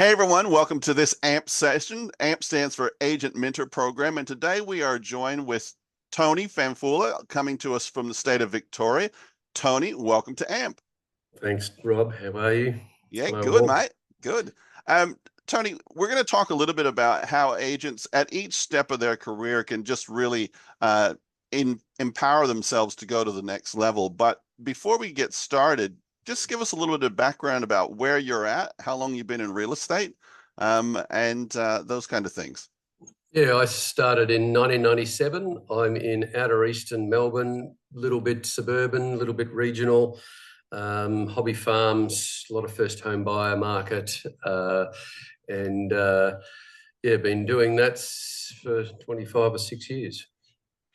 Hey everyone, welcome to this AMP session. AMP stands for Agent Mentor Program, and today we are joined with Tony Fanfula coming to us from the state of Victoria. Tony, welcome to AMP. Thanks, Rob. How are you? Yeah, Hello, good, all. mate. Good. Tony, we're going to talk a little bit about how agents at each step of their career can just really empower themselves to go to the next level. But before we get started, just give us a little bit of background about where you're at, how long you've been in real estate, and those kind of things. Yeah, I started in 1997. I'm in outer eastern Melbourne, a little bit suburban, a little bit regional, hobby farms, a lot of first home buyer market, and yeah, been doing that for 25 or 6 years.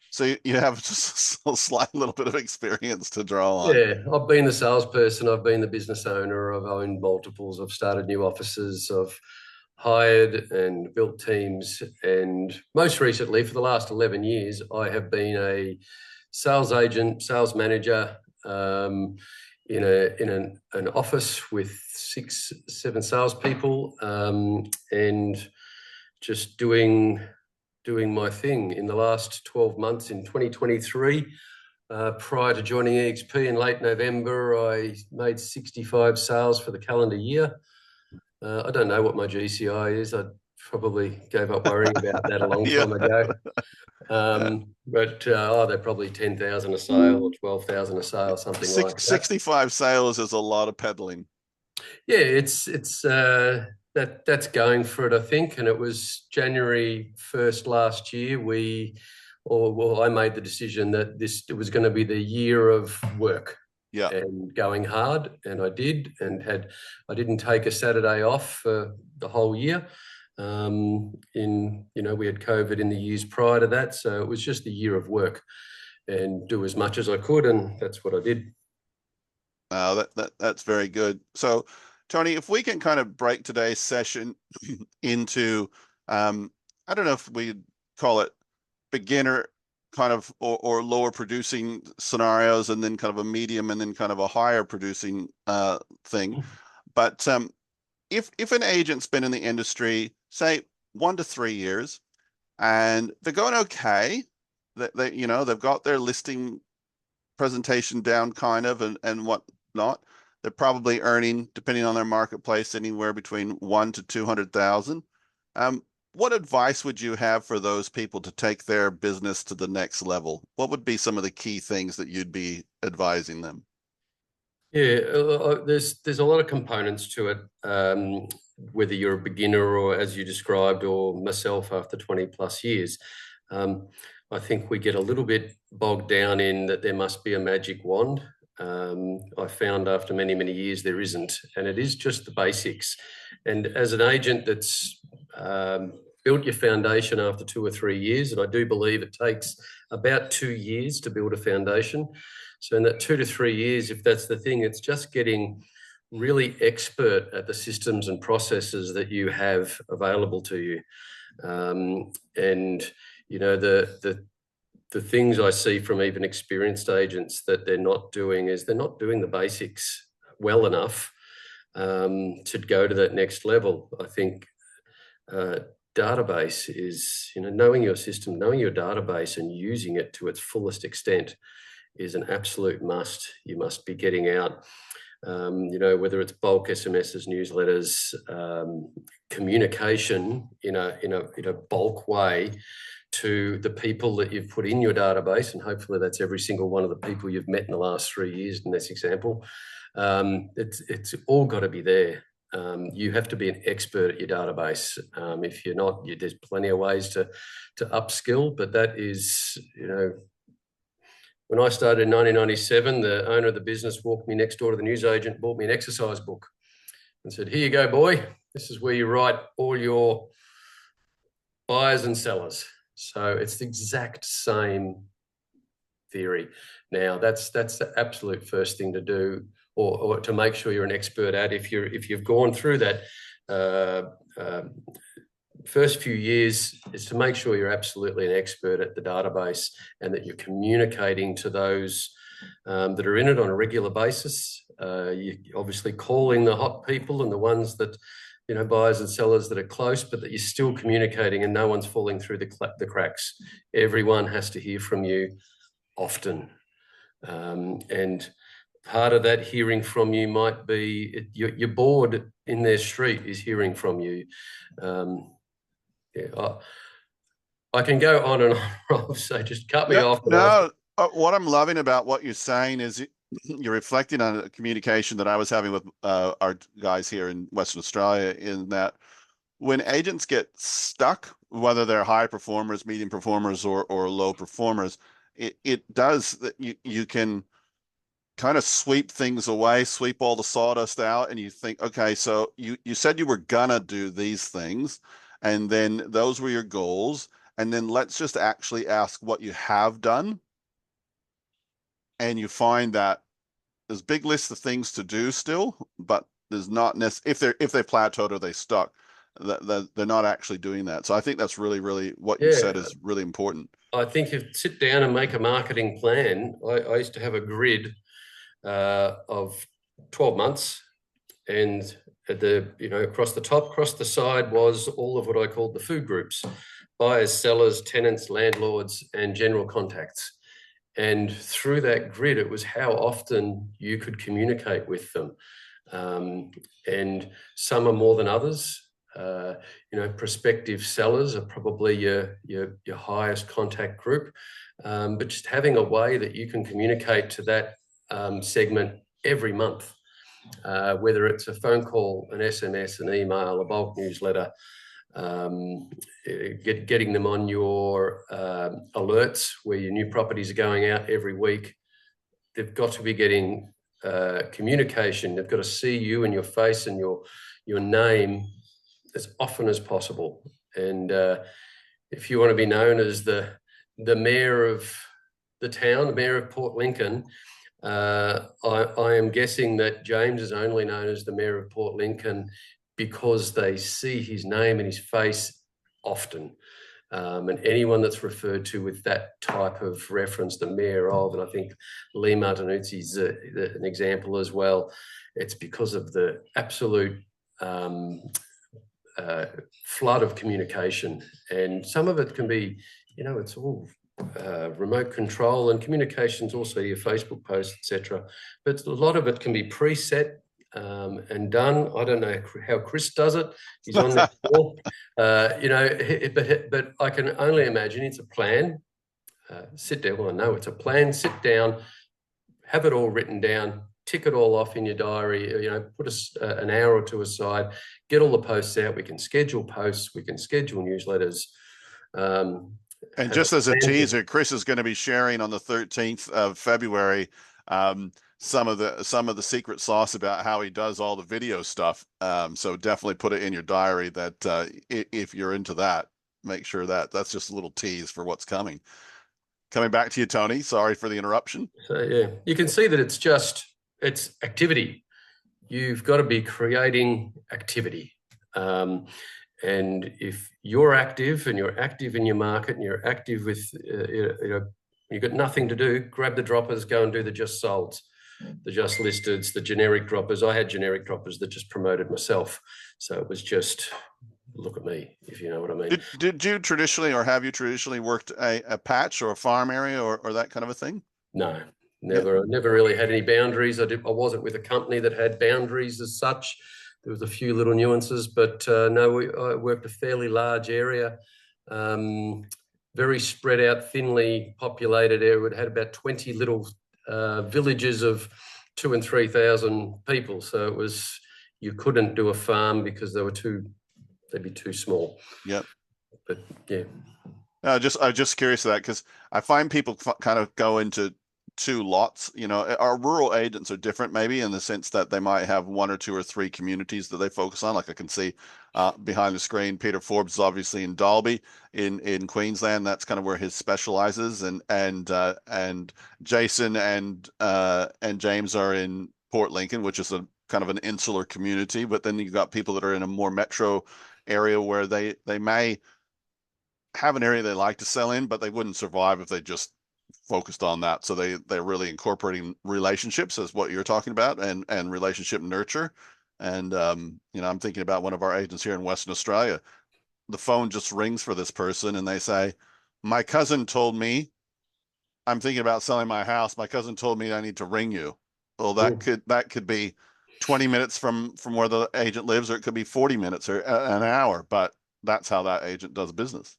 So you have just a slight little bit of experience to draw on. Yeah, I've been the salesperson, I've been the business owner, I've owned multiples, I've started new offices, I've hired and built teams. And most recently, for the last 11 years, I have been a sales agent, sales manager in an office with 6, 7 salespeople, and just doing my thing. In the last 12 months in 2023, prior to joining EXP in late November, I made 65 sales for the calendar year. I don't know what my GCI is. I probably gave up worrying about that a long Yeah. time ago. Yeah. But they're probably 10,000 a sale or 12,000 a sale, something Six, like that. 65 sales is a lot of peddling. Yeah, it's that's going for it, I think. And it was January 1st last year. I made the decision that it was going to be the year of work Yeah. and going hard, and I did, and I didn't take a Saturday off for the whole year. We had COVID in the years prior to that, so it was just a year of work and do as much as I could, and that's what I did. That's very good. So, Tony, if we can kind of break today's session into, I don't know if we call it beginner kind of or lower producing scenarios, and then kind of a medium, and then kind of a higher producing thing. But if an agent's been in the industry, say 1 to 3 years, and they're going okay, that they've got their listing presentation down kind of and whatnot. They're probably earning, depending on their marketplace, anywhere between 1 to 200,000. Um, what advice would you have for those people to take their business to the next level? What would be some of the key things that you'd be advising them? Yeah, there's a lot of components to it. Whether you're a beginner or, as you described, or myself after 20 plus years, um, I think we get a little bit bogged down in that there must be a magic wand. I found after many, many years there isn't, and it is just the basics. And as an agent that's built your foundation after 2 or 3 years, and I do believe it takes about 2 years to build a foundation. So in that 2 to 3 years, if that's the thing, it's just getting really expert at the systems and processes that you have available to you. And the things I see from even experienced agents that they're not doing is they're not doing the basics well enough to go to that next level. I think database is, knowing your system, knowing your database and using it to its fullest extent is an absolute must. You must be getting out, whether it's bulk SMSs, newsletters, communication in a bulk way to the people that you've put in your database, and hopefully that's every single one of the people you've met in the last 3 years in this example. It's all got to be there. You have to be an expert at your database. If you're not, there's plenty of ways to upskill, but that is, when I started in 1997, the owner of the business walked me next door to the newsagent, bought me an exercise book and said, "Here you go, boy. This is where you write all your buyers and sellers." So it's the exact same theory. Now, that's the absolute first thing to do, or to make sure you're an expert at. If you've gone through that first few years, is to make sure you're absolutely an expert at the database and that you're communicating to those that are in it on a regular basis. You're obviously calling the hot people and the ones that buyers and sellers that are close, but that you're still communicating and no one's falling through the cracks. Everyone has to hear from you often. And part of that hearing from you might be your board in their street is hearing from you. I can go on and on, Rob, so just cut me off. No, what I'm loving about what you're saying is you're reflecting on a communication that I was having with our guys here in Western Australia, in that when agents get stuck, whether they're high performers, medium performers, or low performers, it does that you can kind of sweep things away, sweep all the sawdust out, and you think, okay, so you said you were gonna do these things, and then those were your goals, and then let's just actually ask what you have done. And you find that there's big lists of things to do still, but there's not necessarily, if they plateaued or they stuck, that they're not actually doing that. So I think that's really what you said is really important. I think if sit down and make a marketing plan, I used to have a grid of 12 months, and at the across the top, across the side was all of what I called the food groups: buyers, sellers, tenants, landlords, and general contacts. And through that grid, it was how often you could communicate with them. And some are more than others. Prospective sellers are probably your highest contact group. But just having a way that you can communicate to that segment every month, whether it's a phone call, an SMS, an email, a bulk newsletter, getting them on your alerts where your new properties are going out every week. They've got to be getting communication. They've got to see you and your face and your name as often as possible. And if you want to be known as the mayor of the town, the mayor of Port Lincoln, I am guessing that James is only known as the mayor of Port Lincoln because they see his name and his face often. And anyone that's referred to with that type of reference, the mayor of, and I think Lee Martinuzzi is an example as well, it's because of the absolute flood of communication. And some of it can be, it's all remote control, and communications also your Facebook posts, etc. But a lot of it can be preset and done. I don't know how Chris does it. He's on that call. But I can only imagine it's a plan. Sit down. Well, I know it's a plan. Sit down, have it all written down, tick it all off in your diary. Put an hour or two aside, get all the posts out. We can schedule posts. We can schedule newsletters. And just as a teaser, Chris is going to be sharing on the 13th of February some of the secret sauce about how he does all the video stuff. So definitely put it in your diary that if you're into that, make sure that's just a little tease for what's coming. Coming back to you, Tony. Sorry for the interruption. So yeah, you can see that it's activity. You've got to be creating activity. And if you're active and you're active in your market and you're active with, you've got nothing to do, grab the droppers, go and do the just solds, the just listeds, the generic droppers. I had generic droppers that just promoted myself. So it was just, look at me, if you know what I mean. Did you traditionally, or have you traditionally worked a patch or a farm area or that kind of a thing? No, never. I never really had any boundaries. I wasn't with a company that had boundaries as such. There was a few little nuances, but no, I worked a fairly large area, very spread out, thinly populated area. It had about 20 little villages of 2,000 and 3,000 people. So it was, you couldn't do a farm because they'd be too small. Yep. But yeah. I'm just curious of that, because I find people kind of go into two lots. Our rural agents are different, maybe in the sense that they might have one or two or three communities that they focus on. Like I can see behind the screen, Peter Forbes is obviously in Dalby in Queensland. That's kind of where his specializes, and Jason and James are in Port Lincoln, which is a kind of an insular community. But then you've got people that are in a more metro area where they may have an area they like to sell in, but they wouldn't survive if they just focused on that. So they're really incorporating relationships as what you're talking about, and relationship nurture. And, you know, I'm thinking about one of our agents here in Western Australia. The phone just rings for this person and they say, my cousin told me I'm thinking about selling my house. My cousin told me I need to ring you. Well, Mm. that could be 20 minutes from where the agent lives, or it could be 40 minutes or an hour, but that's how that agent does business.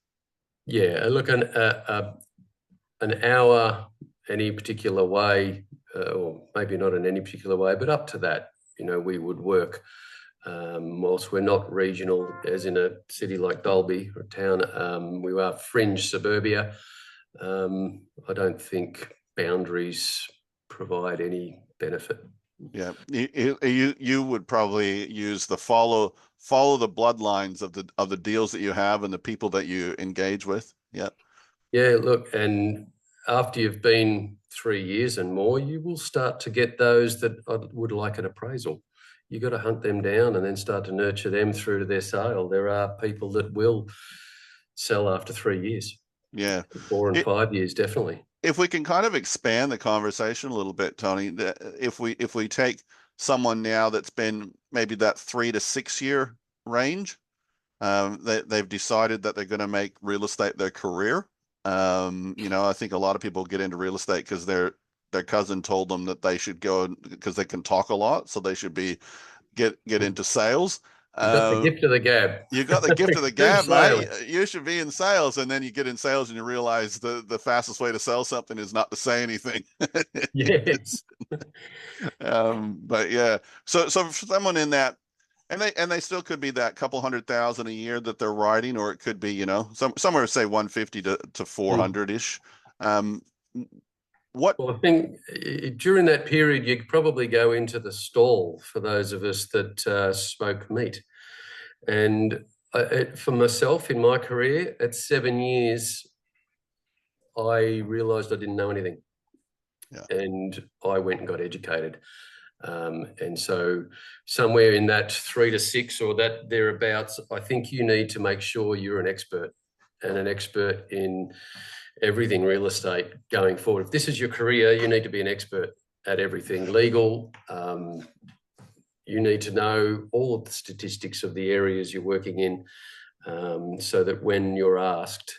Yeah, look, an hour any particular way, or maybe not in any particular way, but up to that, we would work. Whilst we're not regional, as in a city like Dalby or a town, we are fringe suburbia. I don't think boundaries provide any benefit. Yeah, you would probably use the follow the bloodlines of the deals that you have and the people that you engage with. Yeah. Yeah, look, and after you've been 3 years and more, you will start to get those that would like an appraisal. You got to hunt them down and then start to nurture them through to their sale. There are people that will sell after 3 years, Yeah. 4 and 5 years, definitely. If we can kind of expand the conversation a little bit, Tony, if we take someone now that's been maybe that 3 to 6 year range, they've decided that they're going to make real estate their career. You know, I think a lot of people get into real estate because their cousin told them that they should go because they can talk a lot, so they should get into sales. You got the gift of the gab. You got the gift of the Do gab, mate. sales. You should be in sales, and then you get in sales and you realize the fastest way to sell something is not to say anything. Yes. But yeah, so for someone in that, and they still could be that couple 100,000 a year that they're writing, or it could be, you know, somewhere say 150 to 400 ish. Um, what? Well, I think during that period, you would probably go into the stall for those of us that smoke meat. And for myself in my career, at 7 years, I realised I didn't know anything. Yeah. And I went and got educated. And so somewhere in that 3 to 6 or that thereabouts, I think you need to make sure you're an expert and an expert in everything real estate going forward. If this is your career, you need to be an expert at everything legal. You need to know all of the statistics of the areas you're working in, so that when you're asked,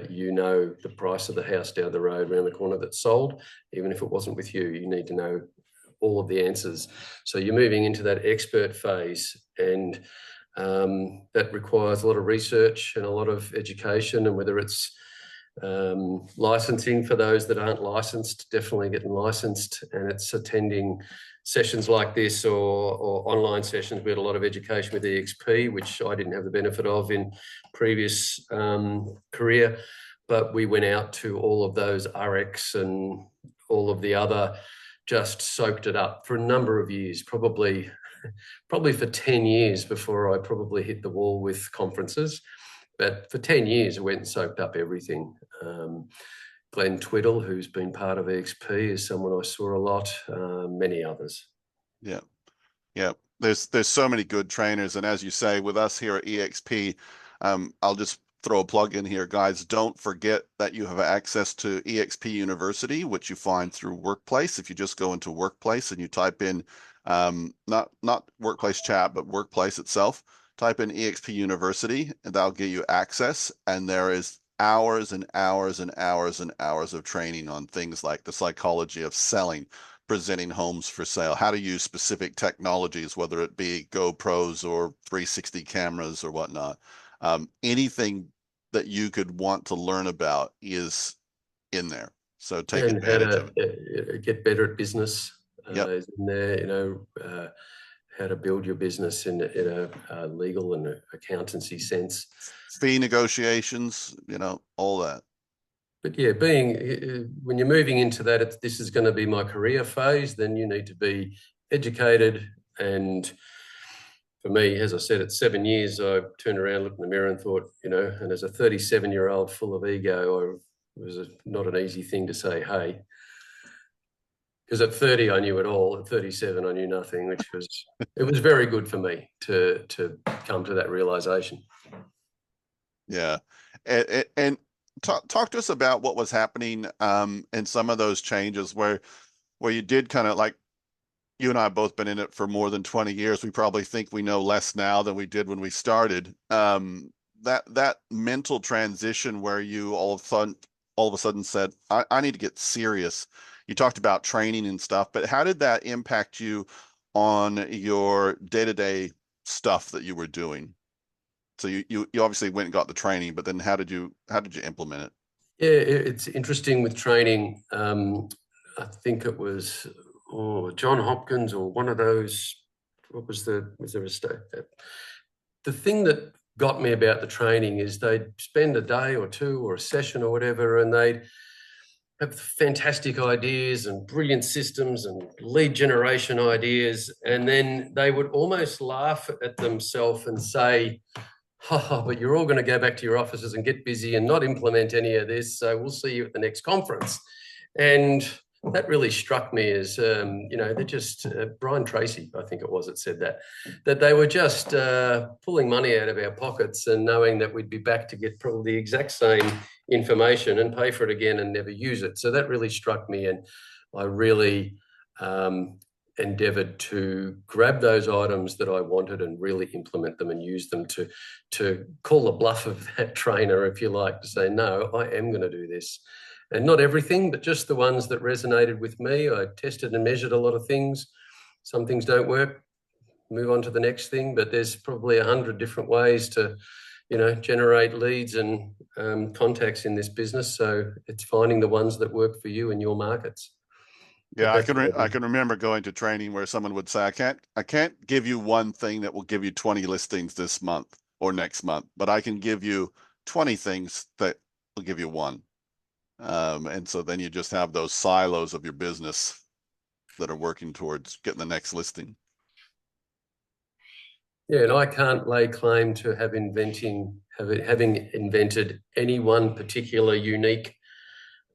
you know the price of the house down the road around the corner that's sold. Even if it wasn't with you, you need to know all of the answers. So you're moving into that expert phase, and that requires a lot of research and a lot of education. And whether it's licensing for those that aren't licensed, definitely getting licensed, and it's attending sessions like this or online sessions. We had a lot of education with EXP, which I didn't have the benefit of in previous career, but we went out to all of those RX and all of the other, just soaked it up for a number of years, probably for 10 years before I probably hit the wall with conferences. But for 10 years, I went and soaked up everything. Glenn Twiddle, who's been part of EXP, is someone I saw a lot, many others. Yeah. Yeah. There's so many good trainers. And as you say, with us here at EXP, I'll just throw a plug in here, guys. Don't forget that you have access to EXP University, which you find through Workplace. If you just go into Workplace and you type in, not Workplace chat, but Workplace itself, type in EXP University, and that'll get you access. And there is hours and hours and hours and hours of training on things like the psychology of selling, presenting homes for sale, how to use specific technologies, whether it be GoPros or 360 cameras or whatnot. Anything that you could want to learn about is in there. So take advantage of it. How to get better at business is in there, how to build your business in a legal and accountancy sense. Fee negotiations, all that. But yeah, when you're moving into that, this is going to be my career phase, then you need to be educated. And for me, as I said, at 7 years, I turned around, looked in the mirror and thought, and as a 37-year-old full of ego, it was not an easy thing to say, hey. Because at 30, I knew it all. At 37, I knew nothing, it was very good for me to come to that realization. Yeah. And talk to us about what was happening in some of those changes where you did kind of like, you and I have both been in it for more than 20 years. We probably think we know less now than we did when we started. That mental transition where you all of a sudden said, I need to get serious. You talked about training and stuff, but how did that impact you on your day-to-day stuff that you were doing? So you obviously went and got the training, but then how did you implement it? Yeah, it's interesting with training. I think it was John Hopkins or one of those. What was there a state? The thing that got me about the training is they'd spend a day or two or a session or whatever, and they'd have fantastic ideas and brilliant systems and lead generation ideas. And then they would almost laugh at themselves and say, oh, but you're all going to go back to your offices and get busy and not implement any of this. So we'll see you at the next conference. And that really struck me as, they're just, Brian Tracy, I think it was, that said that they were just pulling money out of our pockets and knowing that we'd be back to get probably the exact same information and pay for it again and never use it. So that really struck me. And I really endeavored to grab those items that I wanted and really implement them and use them to call the bluff of that trainer, if you like, to say, no, I am going to do this. And not everything, but just the ones that resonated with me. I tested and measured a lot of things. Some things don't work, move on to the next thing, but there's probably 100 different ways to, generate leads and contacts in this business. So it's finding the ones that work for you and your markets. Yeah, I can remember going to training where someone would say, I can't give you one thing that will give you 20 listings this month or next month, but I can give you 20 things that will give you one. And so then you just have those silos of your business that are working towards getting the next listing. Yeah, and I can't lay claim to having invented any one particular unique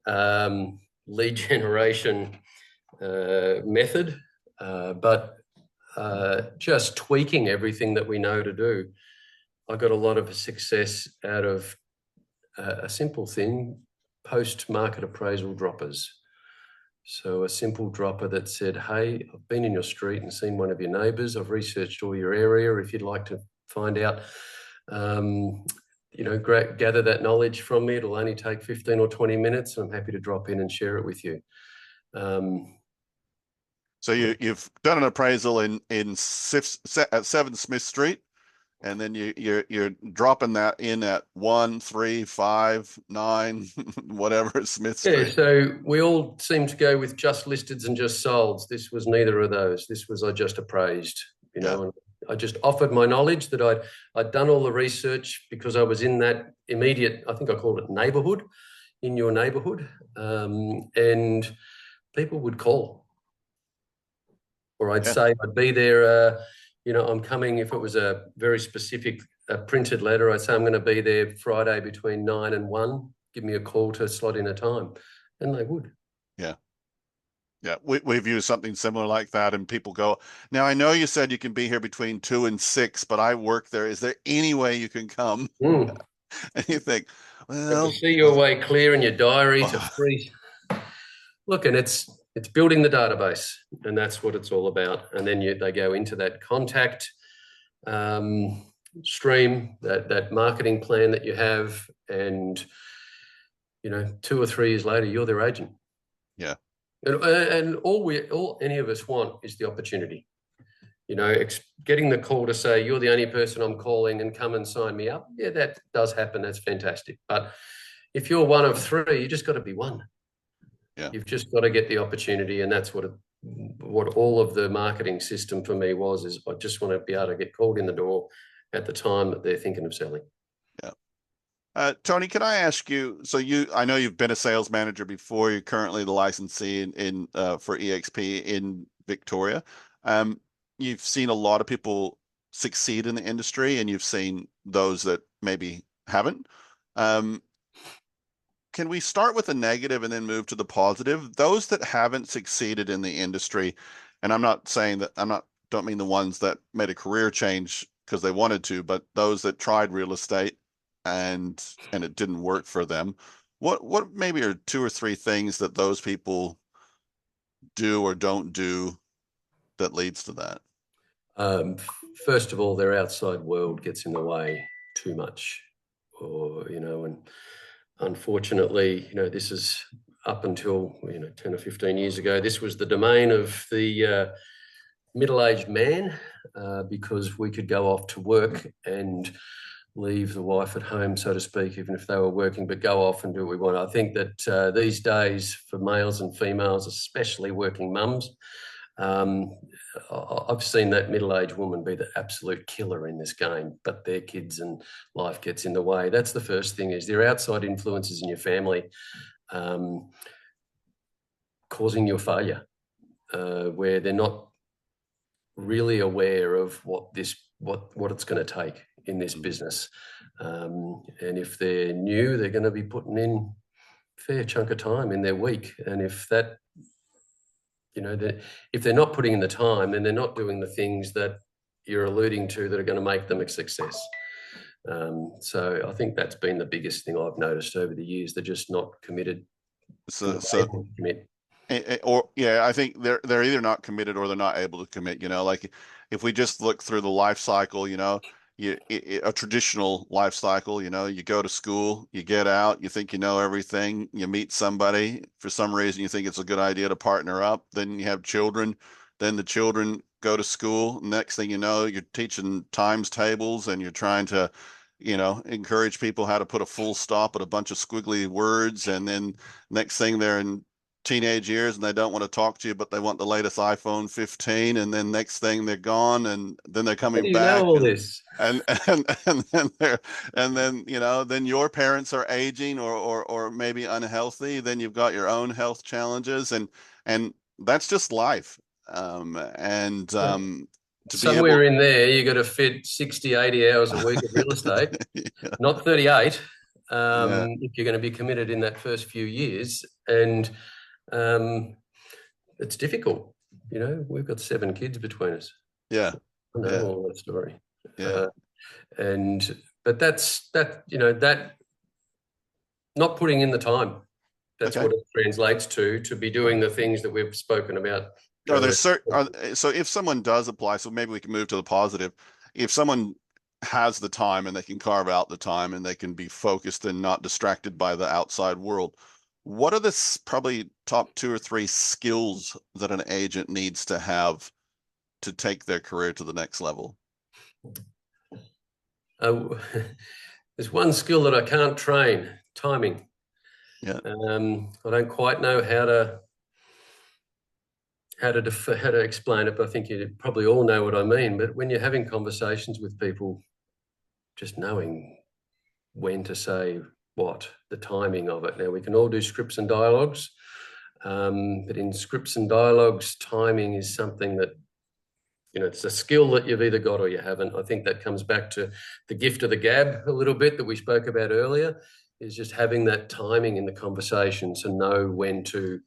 lead generation method, but just tweaking everything that we know to do. I got a lot of success out of a simple thing, post-market appraisal droppers. So a simple dropper that said, hey, I've been in your street and seen one of your neighbours. I've researched all your area. If you'd like to find out, gather that knowledge from me, it'll only take 15 or 20 minutes. I'm happy to drop in and share it with you. So you've done an appraisal at 7 Smith Street, and then you're dropping that in at 1, 3, 5, 9, whatever Smith Street. Yeah, so we all seem to go with just listeds and just solds. This was neither of those. This was I just appraised, and I just offered my knowledge that I'd done all the research because I was in that immediate, I think I called it neighbourhood, in your neighbourhood, and people would call. Or I'd say I'd be there, I'm coming, if it was a very specific printed letter, I'd say I'm going to be there Friday between 9 and 1. Give me a call to slot in a time. And they would. Yeah. Yeah, we've used something similar like that, and people go, now I know you said you can be here between 2 and 6, but I work there. Is there any way you can come? And you think, well, to see your way clear in your diary to free. Look, and it's building the database, and that's what it's all about. And then they go into that contact stream, that marketing plan that you have, and 2 or 3 years later, you're their agent. Yeah. And all any of us want is the opportunity. Getting the call to say you're the only person I'm calling and come and sign me up. Yeah, that does happen. That's fantastic. But if you're one of 3, you just got to be one. Yeah. You've just got to get the opportunity, and that's what all of the marketing system for me was. Is I just want to be able to get called in the door at the time that they're thinking of selling. Yeah. Tony, can I ask you? So I know you've been a sales manager before. You're currently the licensee for EXP in Victoria. You've seen a lot of people succeed in the industry, and you've seen those that maybe haven't. Can we start with the negative and then move to the positive? Those that haven't succeeded in the industry, and I'm not saying that don't mean the ones that made a career change because they wanted to, but those that tried real estate and it didn't work for them. What maybe are 2 or 3 things that those people do or don't do that leads to that? First of all, their outside world gets in the way too much, or, and unfortunately, this is up until, 10 or 15 years ago, this was the domain of the middle-aged man, because we could go off to work and leave the wife at home, so to speak, even if they were working, but go off and do what we want. I think that these days, for males and females, especially working mums, I've seen that middle-aged woman be the absolute killer in this game, but their kids and life gets in the way. That's the first thing, is there are outside influences in your family causing your failure, where they're not really aware of what it's going to take in this business. And if they're new, they're going to be putting in a fair chunk of time in their week. And if that, if they're not putting in the time, then they're not doing the things that you're alluding to that are going to make them a success. So I think that's been the biggest thing I've noticed over the years. They're just not committed. I think they're either not committed or they're not able to commit. Like if we just look through the life cycle, a traditional life cycle, you go to school, you get out, you think you know everything, you meet somebody, for some reason you think it's a good idea to partner up, then you have children, then the children go to school. Next thing you know, you're teaching times tables and you're trying to, encourage people how to put a full stop at a bunch of squiggly words. And then next thing they're in teenage years and they don't want to talk to you, but they want the latest iPhone 15. And then next thing they're gone, and then they're coming back. All this? And then then your parents are aging or maybe unhealthy. Then you've got your own health challenges, and that's just life. Somewhere in there, you got to fit 60, 80 hours a week of real estate, not 38, if you're going to be committed in that first few years. And it's difficult. We've got 7 kids between us. Yeah. I know all that story. Yeah. But that not putting in the time, that's what it translates to be doing the things that we've spoken about. So if someone does apply, so maybe we can move to the positive. If someone has the time and they can carve out the time and they can be focused and not distracted by the outside world, what are the probably top 2 or 3 skills that an agent needs to have to take their career to the next level? There's one skill that I can't train: timing. Yeah. I don't quite know how to explain it, but I think you probably all know what I mean. But when you're having conversations with people, just knowing when to say what, the timing of it. Now, we can all do scripts and dialogues, but in scripts and dialogues, timing is something that, it's a skill that you've either got or you haven't. I think that comes back to the gift of the gab a little bit that we spoke about earlier, is just having that timing in the conversation to know when to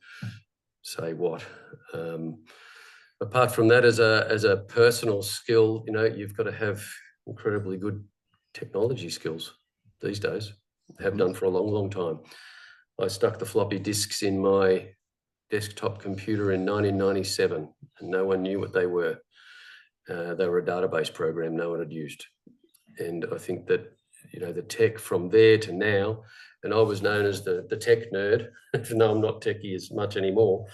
say what. Apart from that, as a personal skill, you've got to have incredibly good technology skills these days. Have done for a long, long time. I stuck the floppy disks in my desktop computer in 1997, and no one knew what they were. They were a database program no one had used. And I think that, the tech from there to now, and I was known as the tech nerd, even though I'm not techie as much anymore,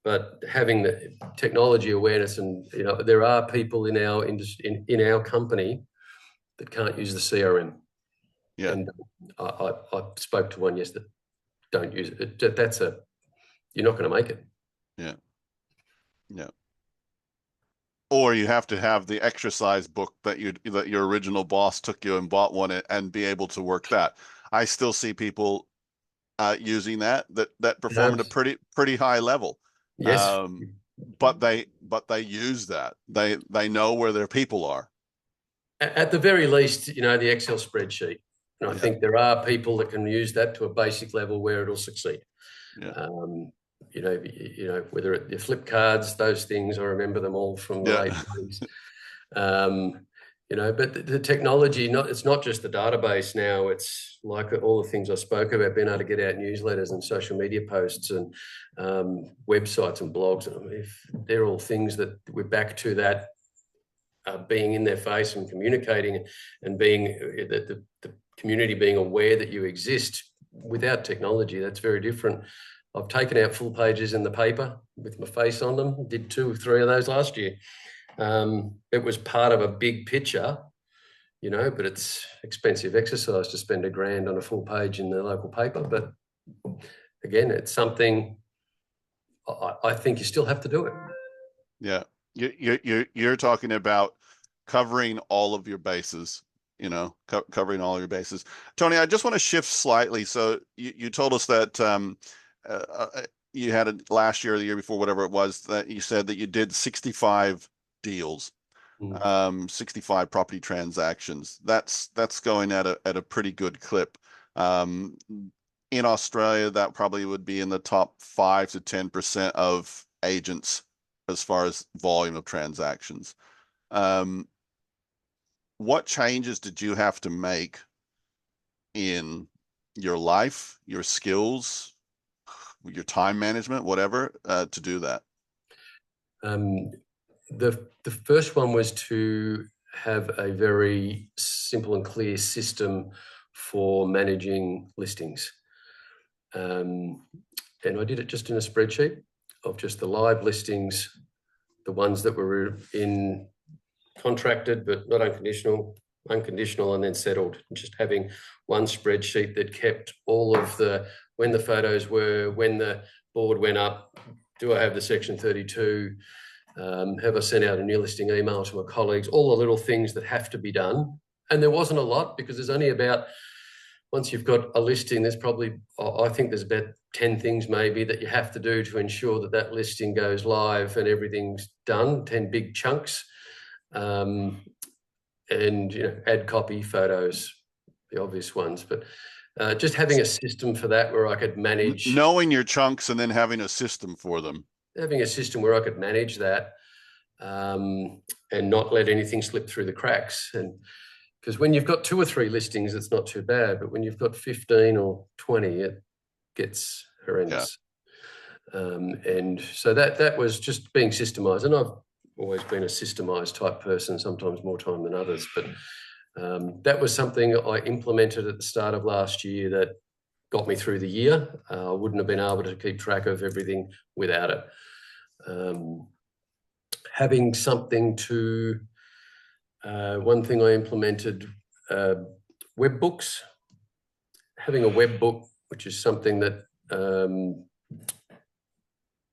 but having the technology awareness, and, there are people in our industry, in our company, that can't use the CRM. Yeah. And I spoke to one yesterday. Don't use it. You're not going to make it. Yeah. Yeah. Or you have to have the exercise book that your original boss took you and bought one and be able to work that. I still see people using that perform at a pretty high level. Yes. But they use that. They know where their people are. At the very least, the Excel spreadsheet. And I think there are people that can use that to a basic level where it'll succeed. Yeah. Whether the flip cards, those things, I remember them all from the late 90s. But the technology, it's not just the database now. It's like all the things I spoke about, being able to get out newsletters and social media posts and websites and blogs. I mean, if they're all things that we're back to that being in their face and communicating and being the community being aware that you exist. Without technology, that's very different. I've taken out full pages in the paper with my face on them. Did 2 or 3 of those last year. It was part of a big picture, but it's expensive exercise to spend $1,000 on a full page in the local paper. But again, it's something I think you still have to do it. Yeah. You're talking about covering all of your bases, covering all your bases. Tony, I just want to shift slightly. So you told us that you had it last year or the year before, whatever it was, that you said that you did 65 deals, 65 property transactions. That's going at a pretty good clip. In Australia, that probably would be in the top 5 to 10% of agents as far as volume of transactions. What changes did you have to make in your life, your skills, your time management, whatever, to do that? The first one was to have a very simple and clear system for managing listings. And I did it just in a spreadsheet of just the live listings, the ones that were in contracted but not unconditional, and then settled. Just having one spreadsheet that kept all of when the photos were, when the board went up, do I have the Section 32, have I sent out a new listing email to my colleagues, all the little things that have to be done. And there wasn't a lot, because there's only about, once you've got a listing, there's probably, I think there's about 10 things maybe that you have to do to ensure that that listing goes live and everything's done, 10 big chunks. And, add copy, photos, the obvious ones. But just having a system for that where I could manage. Knowing your chunks and then having a system for them. Having a system where I could manage that and not let anything slip through the cracks. And because when you've got 2 or 3 listings, it's not too bad. But when you've got 15 or 20, it gets horrendous. Yeah. And so that was just being systemized. And I've always been a systemized type person, sometimes more time than others. But that was something I implemented at the start of last year that got me through the year. I wouldn't have been able to keep track of everything without it. Having something to, one thing I implemented, web books. Having a web book, which is something that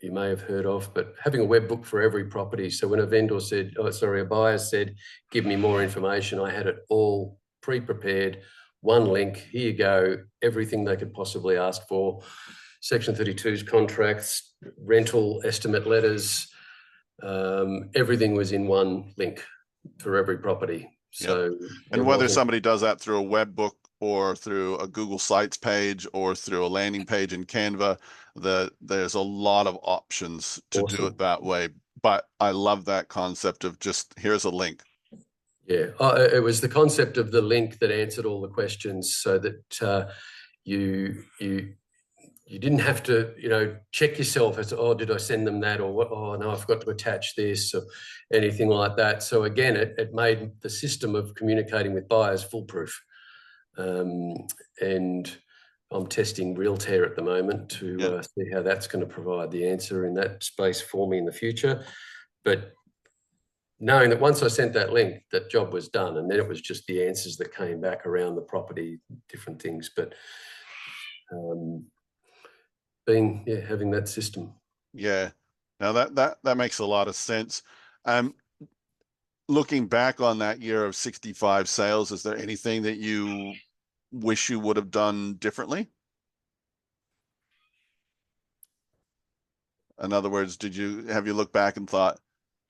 you may have heard of, but having a web book for every property. So when a buyer said, give me more information, I had it all pre-prepared, one link, here you go, everything they could possibly ask for. Section 32's contracts, rental estimate letters, everything was in one link for every property. So, yep. And whether somebody does that through a web book or through a Google Sites page or through a landing page in Canva, there's a lot of options to do it that way. But I love that concept of just, here's a link. Yeah, it was the concept of the link that answered all the questions, so that you didn't have to, check yourself as, oh, did I send them that? Or what? Oh, no, I forgot to attach this, or anything like that. So again, it made the system of communicating with buyers foolproof. And I'm testing Realtair at the moment to see how that's going to provide the answer in that space for me in the future. But knowing that once I sent that link, that job was done, and then it was just the answers that came back around the property, different things. But having that system. Yeah, now that makes a lot of sense. Looking back on that year of 65 sales, is there anything that you wish you would have done differently? In other words, have you looked back and thought,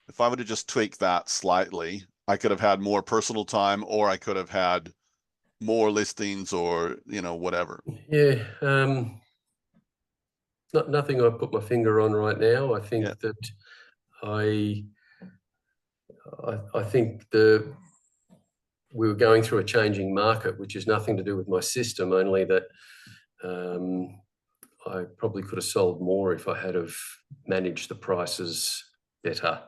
if I would have just tweaked that slightly, I could have had more personal time, or I could have had more listings, or whatever? Yeah, nothing I put my finger on right now. I think that I think the we were going through a changing market, which is nothing to do with my system, only that I probably could have sold more if I had have managed the prices better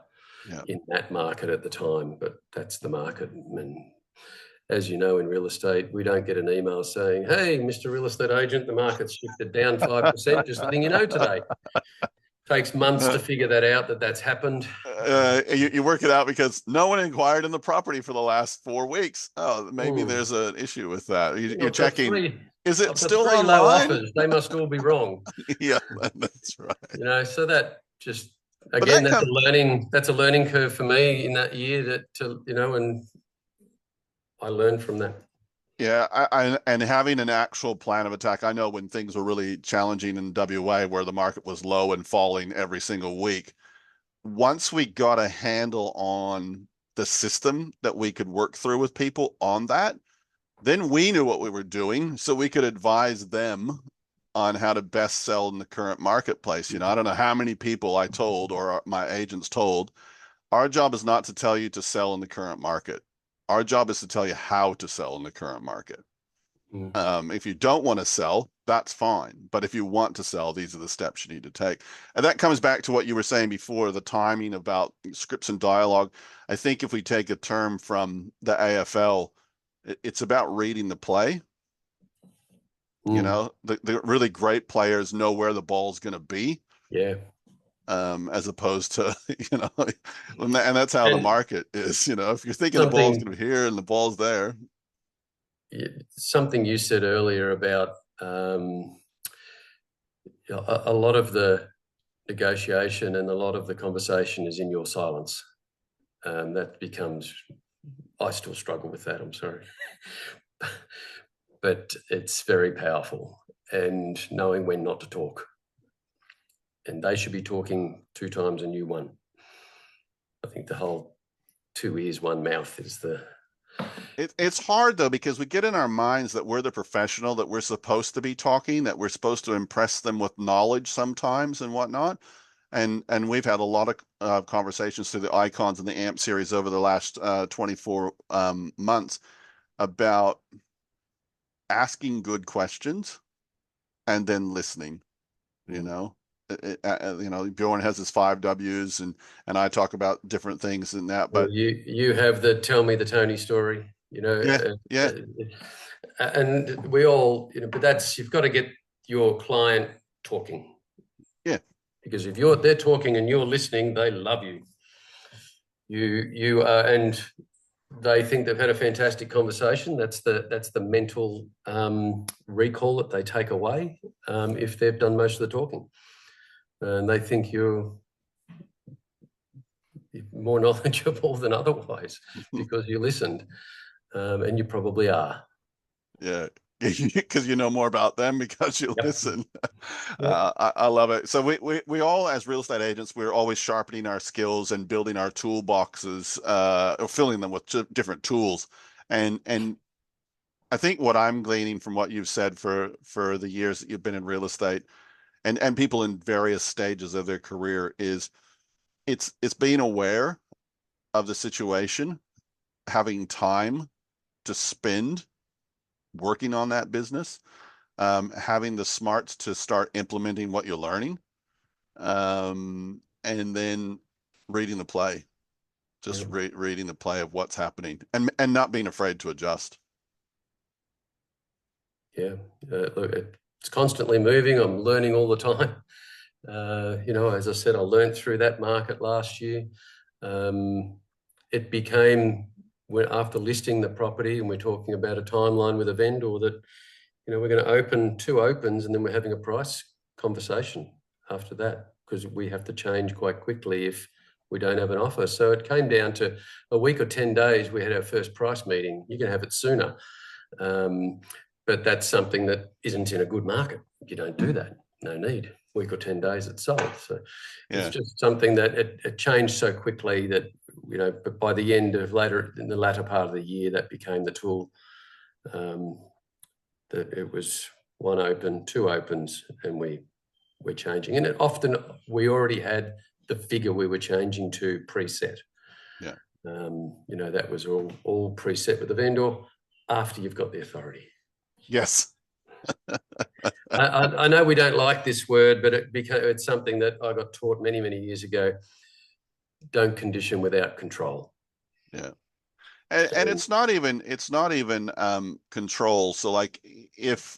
in that market at the time. But that's the market. And as you know, in real estate, we don't get an email saying, "Hey, Mr. Real Estate Agent, the market's shifted down 5%, just letting you know today." Takes months to figure that out, that's happened. You work it out because no one inquired in the property for the last 4 weeks. Oh, maybe there's an issue with that. You're checking. Is it still online? Low offers. They must all be wrong. Yeah, that's right. You know, so that just, again, that's a learning curve for me in that year and I learned from that. Yeah, and having an actual plan of attack. I know when things were really challenging in WA, where the market was low and falling every single week. Once we got a handle on the system that we could work through with people on that, then we knew what we were doing, so we could advise them on how to best sell in the current marketplace. You know, I don't know how many people I told or my agents told, our job is not to tell you to sell in the current market. Our job is to tell you how to sell in the current market. If you don't want to sell, that's fine. But if you want to sell, these are the steps you need to take. And that comes back to what you were saying before, the timing about scripts and dialogue. I think if we take a term from the AFL, it's about reading the play. You know, the really great players know where the ball's going to be. Yeah. As opposed to, you know, and that's how the market is. You know, if you're thinking the ball's going to be here and the ball's there. Something you said earlier about a lot of the negotiation and a lot of the conversation is in your silence. That becomes, I still struggle with that, I'm sorry. But it's very powerful, and knowing when not to talk. And they should be talking 2 times and you 1. I think the whole 2 ears, 1 mouth is the... It's hard though, because we get in our minds that we're the professional, that we're supposed to be talking, that we're supposed to impress them with knowledge sometimes and whatnot. And we've had a lot of conversations through the Icons and the AMP series over the last 24 months about asking good questions and then listening. You know, Bjorn has his 5 W's, and I talk about different things in that. But you have the tell me the Tony story. You know, yeah. And we all, but that's, you've got to get your client talking. Yeah. Because if they're talking and you're listening, they love you. You are, and they think they've had a fantastic conversation. That's the mental recall that they take away if they've done most of the talking, and they think you're more knowledgeable than otherwise because you listened. And you probably are. Yeah, because you know more about them because you listen. I love it. So we all, as real estate agents, we're always sharpening our skills and building our toolboxes, or filling them with different tools. And I think what I'm gleaning from what you've said for the years that you've been in real estate, and people in various stages of their career, is it's being aware of the situation, having time to spend working on that business, having the smarts to start implementing what you're learning, and then reading the play, just reading the play of what's happening, and not being afraid to adjust. Yeah, look, it's constantly moving. I'm learning all the time. As I said, I learned through that market last year. It became, after listing the property, and we're talking about a timeline with a vendor that, we're going to open 2 opens and then we're having a price conversation after that, because we have to change quite quickly if we don't have an offer. So it came down to a week or 10 days. We had our first price meeting. You can have it sooner. But that's something that isn't in a good market. You don't do that. No need. Week or 10 days it's sold. So it's just something that it changed so quickly that, but by the end of in the latter part of the year, that became the tool. That it was 1 open, 2 opens, and we're changing. And often we already had the figure we were changing to preset. Yeah. You know, that was all preset with the vendor after you've got the authority. Yes. I know we don't like this word, but it's something that I got taught many, many years ago. Don't condition without control. Yeah. And it's not even control. So like if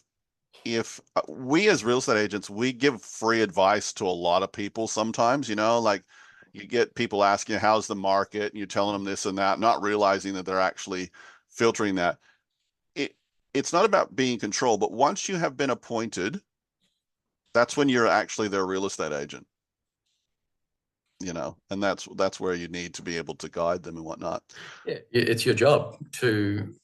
we as real estate agents, we give free advice to a lot of people sometimes, you know, like you get people asking you, how's the market? And you're telling them this and that, not realizing that they're actually filtering that. It's not about being in control, but once you have been appointed, that's when you're actually their real estate agent, you know, and that's where you need to be able to guide them and whatnot. Yeah, it's your job to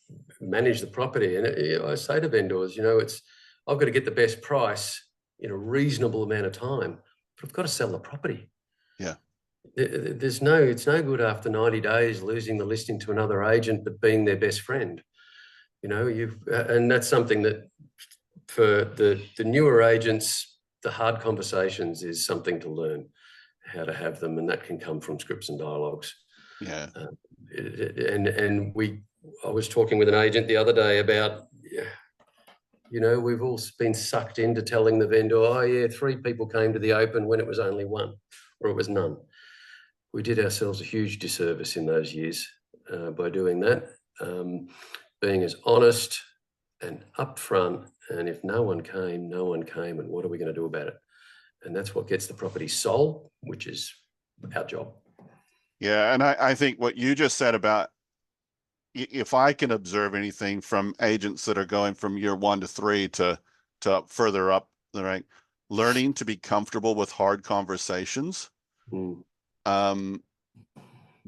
manage the property. And I say to vendors, you know, I've got to get the best price in a reasonable amount of time, but I've got to sell the property. Yeah. It's no good after 90 days losing the listing to another agent, but being their best friend. You know, and that's something that for the newer agents, the hard conversations is something to learn how to have them, and that can come from scripts and dialogues. Yeah. I was talking with an agent the other day about, you know, we've all been sucked into telling the vendor, oh yeah, 3 people came to the open when it was only 1 or it was none. We did ourselves a huge disservice in those years by doing that. Being as honest and upfront, and if no one came, and what are we going to do about it? And that's what gets the property sold, which is our job. Yeah, and I think what you just said about if I can observe anything from agents that are going from year 1 to 3 to further up the rank, learning to be comfortable with hard conversations.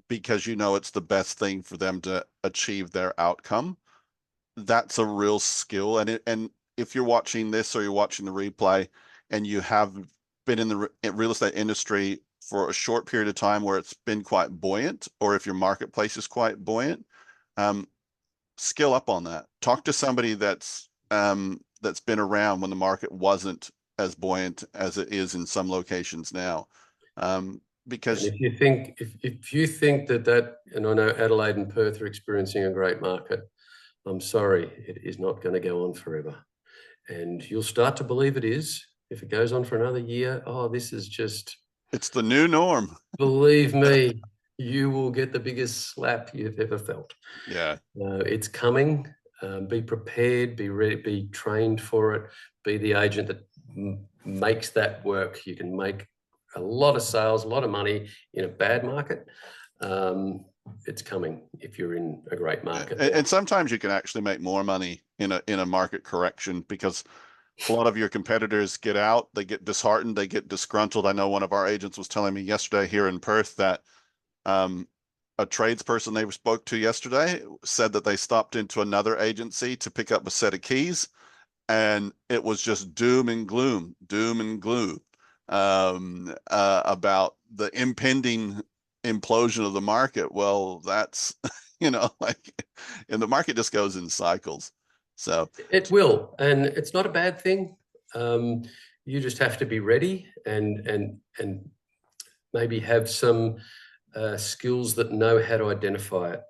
Because you know it's the best thing for them to achieve their outcome. That's a real skill. And if you're watching this or you're watching the replay and you have been in the real estate industry for a short period of time where it's been quite buoyant, or if your marketplace is quite buoyant, skill up on that. Talk to somebody that's been around when the market wasn't as buoyant as it is in some locations now. Because and if you think that, and I know Adelaide and Perth are experiencing a great market, I'm sorry, it is not going to go on forever. And you'll start to believe it is. If it goes on for another year, this is just... It's the new norm. Believe me, you will get the biggest slap you've ever felt. Yeah. It's coming. Be prepared, be ready, be trained for it, be the agent that makes that work. You can make a lot of sales, a lot of money in a bad market. It's coming if you're in a great market. And sometimes you can actually make more money in a market correction because a lot of your competitors get out, they get disheartened, they get disgruntled. I know one of our agents was telling me yesterday here in Perth that a tradesperson they spoke to yesterday said that they stopped into another agency to pick up a set of keys, and it was just doom and gloom about the impending implosion of the market. Well, that's, you know, like, and the market just goes in cycles. So it will, and it's not a bad thing. You just have to be ready and maybe have some skills that know how to identify it.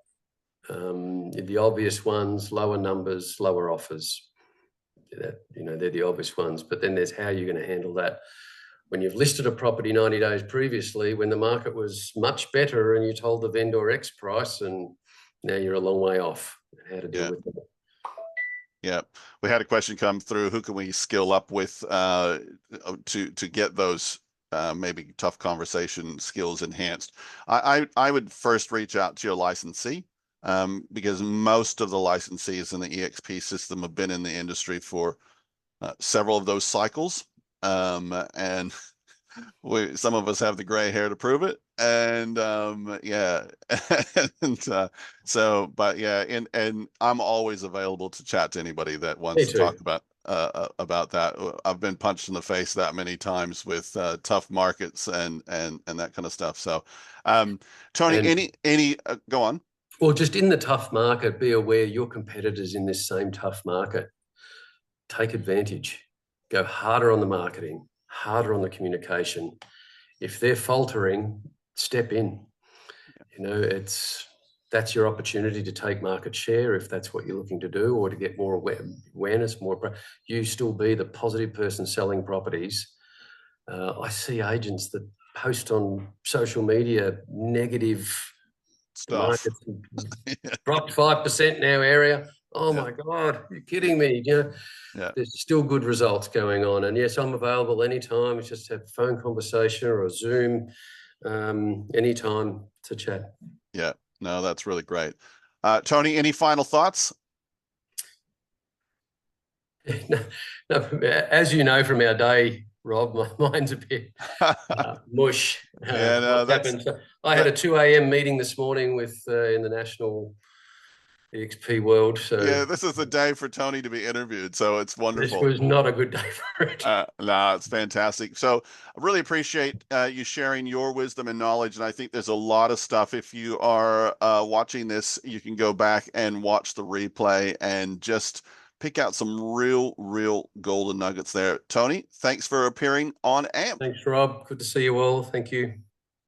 The obvious ones: lower numbers, lower offers. They're the obvious ones. But then there's how you're going to handle that when you've listed a property 90 days previously, when the market was much better, and you told the vendor X price, and now you're a long way off. How to deal with that. Yeah, we had a question come through. Who can we skill up with to get those maybe tough conversation skills enhanced? I would first reach out to your licensee because most of the licensees in the EXP system have been in the industry for several of those cycles, and some of us have the gray hair to prove it. And yeah, and but yeah, and I'm always available to chat to anybody that wants to talk about that. I've been punched in the face that many times with tough markets and that kind of stuff. So Tony, any go on. Well, just in the tough market, be aware your competitors in this same tough market. Take advantage. Go harder on the marketing, harder on the communication. If they're faltering, step in. You know, that's your opportunity to take market share if that's what you're looking to do, or to get more awareness, you still be the positive person selling properties. I see agents that post on social media negative, the Stuff. market's dropped 5% in our area. Oh Yeah. my God, you're kidding me. You know, Yeah. there's still good results going on. And yes, I'm available anytime. It's just have a phone conversation or a Zoom, anytime to chat. Yeah. No, that's really great. Tony, any final thoughts? No, as you know from our day, Rob, my mind's a bit mush. Yeah, no, What's that's happened? So I had a 2 a.m. meeting this morning with in the National EXP World. yeah, So this is the day for Tony to be interviewed, so it's this wonderful. was not a good day for it. No, it's fantastic. So I really appreciate you sharing your wisdom and knowledge. And I think there's a lot of stuff. If you are watching this, you can go back and watch the replay and just pick out some real golden nuggets there. Tony, thanks for appearing on AMP. Thanks, Rob. Good to see you all. Thank you.